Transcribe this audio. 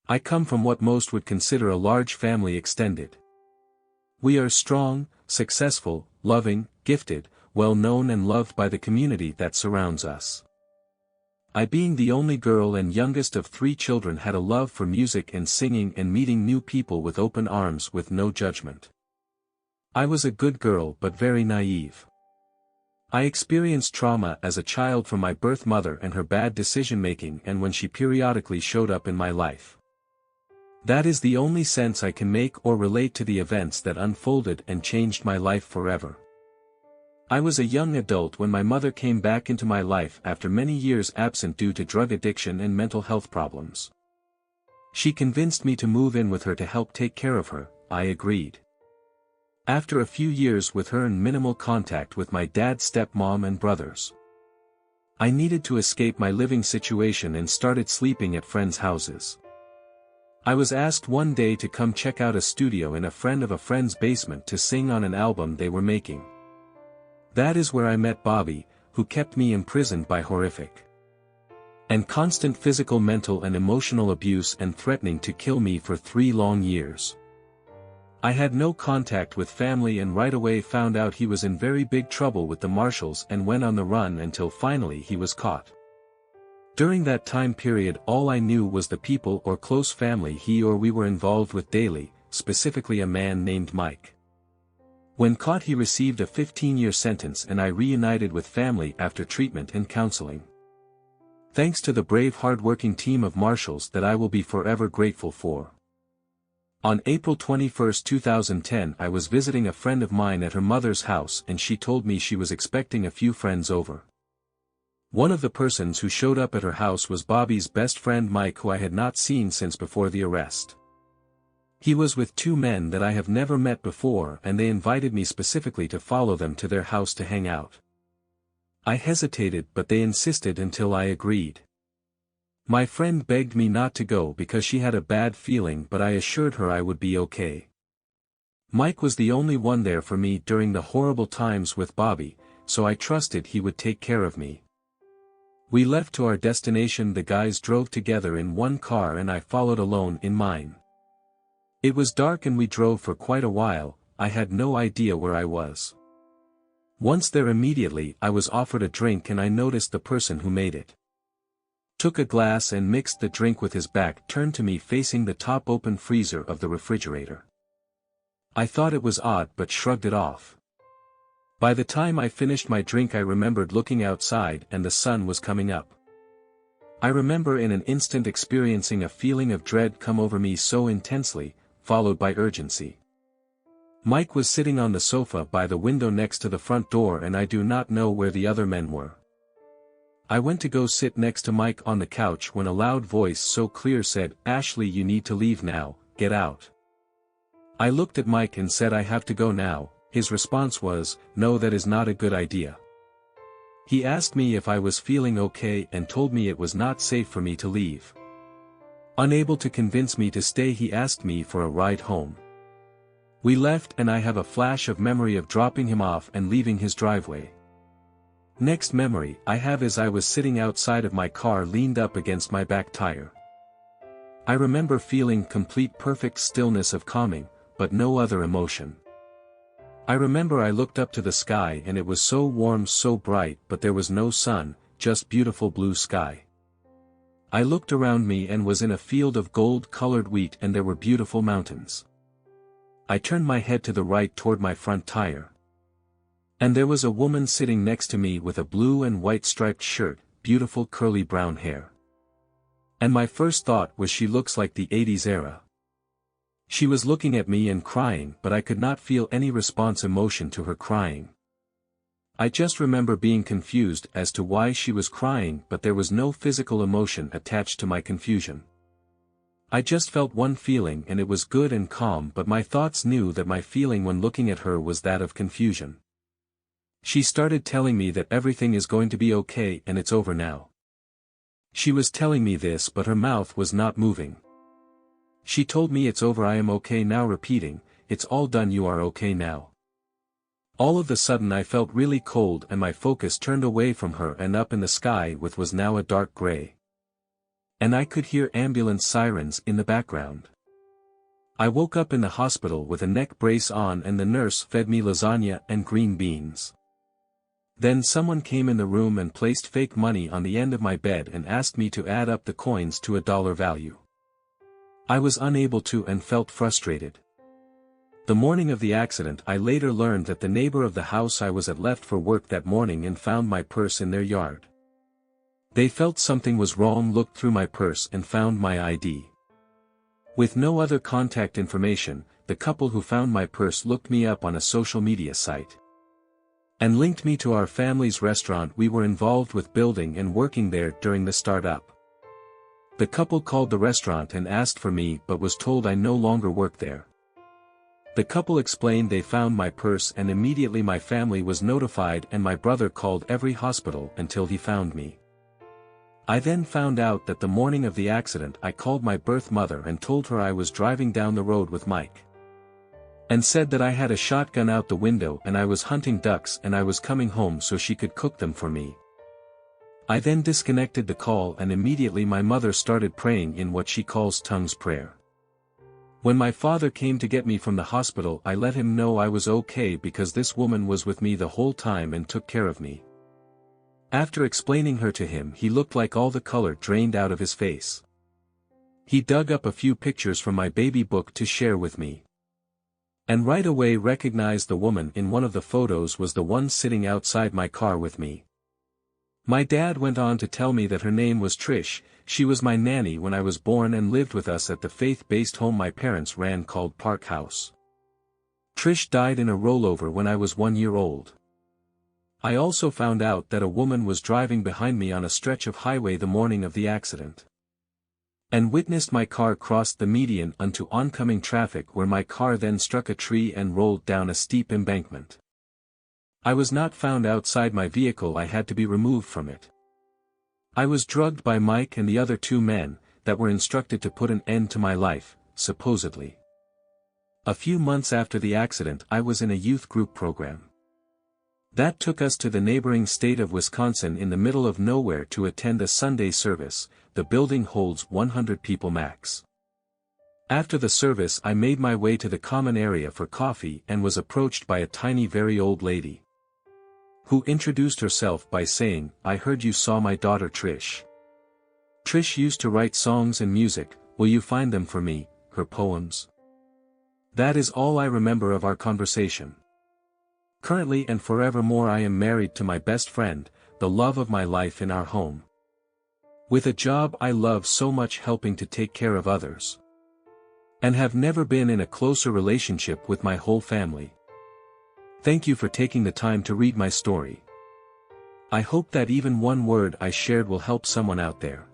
I come from what most would consider a large family extended. We are strong, successful, loving, gifted, well known and loved by the community that surrounds us. I, being the only girl and youngest of 3 children, had a love for music and singing and meeting new people with open arms with no judgment. I was a good girl but very naive. I experienced trauma as a child from my birth mother and her bad decision-making and when she periodically showed up in my life. That is the only sense I can make or relate to the events that unfolded and changed my life forever. I was a young adult when my mother came back into my life after many years absent due to drug addiction and mental health problems. She convinced me to move in with her to help take care of her. I agreed. After a few years with her and minimal contact with my dad's stepmom and brothers, I needed to escape my living situation and started sleeping at friends' houses. I was asked one day to come check out a studio in a friend of a friend's basement to sing on an album they were making. That is where I met Bobby, who kept me imprisoned by horrific and constant physical, mental and emotional abuse and threatening to kill me for 3 long years. I had no contact with family and right away found out he was in very big trouble with the marshals and went on the run until finally he was caught. During that time period all I knew was the people or close family he or we were involved with daily, specifically a man named Mike. When caught he received a 15-year sentence and I reunited with family after treatment and counseling. Thanks to the brave hard-working team of marshals that I will be forever grateful for. On April 21, 2010 I was visiting a friend of mine at her mother's house and she told me she was expecting a few friends over. One of the persons who showed up at her house was Bobby's best friend Mike, who I had not seen since before the arrest. He was with 2 men that I have never met before and they invited me specifically to follow them to their house to hang out. I hesitated but they insisted until I agreed. My friend begged me not to go because she had a bad feeling but I assured her I would be okay. Mike was the only one there for me during the horrible times with Bobby, so I trusted he would take care of me. We left to our destination. The guys drove together in one car and I followed alone in mine. It was dark and we drove for quite a while. I had no idea where I was. Once there immediately I was offered a drink and I noticed the person who made it took a glass and mixed the drink with his back turned to me facing the top open freezer of the refrigerator. I thought it was odd but shrugged it off. By the time I finished my drink I remembered looking outside and the sun was coming up. I remember in an instant experiencing a feeling of dread come over me so intensely, followed by urgency. Mike was sitting on the sofa by the window next to the front door and I do not know where the other men were. I went to go sit next to Mike on the couch when a loud voice so clear said, "Ashley, you need to leave now, get out." I looked at Mike and said, "I have to go now." His response was, "No, that is not a good idea." He asked me if I was feeling okay and told me it was not safe for me to leave. Unable to convince me to stay, he asked me for a ride home. We left and I have a flash of memory of dropping him off and leaving his driveway. Next memory I have is I was sitting outside of my car leaned up against my back tire. I remember feeling complete perfect stillness of calming, but no other emotion. I remember I looked up to the sky and it was so warm, so bright, but there was no sun, just beautiful blue sky. I looked around me and was in a field of gold-colored wheat and there were beautiful mountains. I turned my head to the right toward my front tire. And there was a woman sitting next to me with a blue and white striped shirt, beautiful curly brown hair. And my first thought was she looks like the 80s era. She was looking at me and crying, but I could not feel any response emotion to her crying. I just remember being confused as to why she was crying, but there was no physical emotion attached to my confusion. I just felt one feeling and it was good and calm, but my thoughts knew that my feeling when looking at her was that of confusion. She started telling me that everything is going to be okay and it's over now. She was telling me this but her mouth was not moving. She told me it's over, I am okay now, repeating, "It's all done, you are okay now." All of a sudden I felt really cold and my focus turned away from her and up in the sky, which was now a dark gray. And I could hear ambulance sirens in the background. I woke up in the hospital with a neck brace on and the nurse fed me lasagna and green beans. Then someone came in the room and placed fake money on the end of my bed and asked me to add up the coins to a dollar value. I was unable to and felt frustrated. The morning of the accident, I later learned that the neighbor of the house I was at left for work that morning and found my purse in their yard. They felt something was wrong, looked through my purse and found my ID. With no other contact information, the couple who found my purse looked me up on a social media site and linked me to our family's restaurant we were involved with building and working there during the startup. The couple called the restaurant and asked for me but was told I no longer work there. The couple explained they found my purse and immediately my family was notified and my brother called every hospital until he found me. I then found out that the morning of the accident I called my birth mother and told her I was driving down the road with Mike. And said that I had a shotgun out the window and I was hunting ducks and I was coming home so she could cook them for me. I then disconnected the call and immediately my mother started praying in what she calls tongues prayer. When my father came to get me from the hospital, I let him know I was okay because this woman was with me the whole time and took care of me. After explaining her to him, he looked like all the color drained out of his face. He dug up a few pictures from my baby book to share with me. And right away recognized the woman in one of the photos was the one sitting outside my car with me. My dad went on to tell me that her name was Trish. She was my nanny when I was born and lived with us at the faith-based home my parents ran called Park House. Trish died in a rollover when I was 1 year old. I also found out that a woman was driving behind me on a stretch of highway the morning of the accident. And witnessed my car cross the median onto oncoming traffic where my car then struck a tree and rolled down a steep embankment. I was not found outside my vehicle, I had to be removed from it. I was drugged by Mike and the other 2 men, that were instructed to put an end to my life, supposedly. A few months after the accident I was in a youth group program. That took us to the neighboring state of Wisconsin in the middle of nowhere to attend a Sunday service. The building holds 100 people max. After the service I made my way to the common area for coffee and was approached by a tiny very old lady, who introduced herself by saying, "I heard you saw my daughter Trish. Trish used to write songs and music, will you find them for me, her poems?" That is all I remember of our conversation. Currently and forevermore I am married to my best friend, the love of my life in our home. With a job I love so much, helping to take care of others. And have never been in a closer relationship with my whole family. Thank you for taking the time to read my story. I hope that even one word I shared will help someone out there.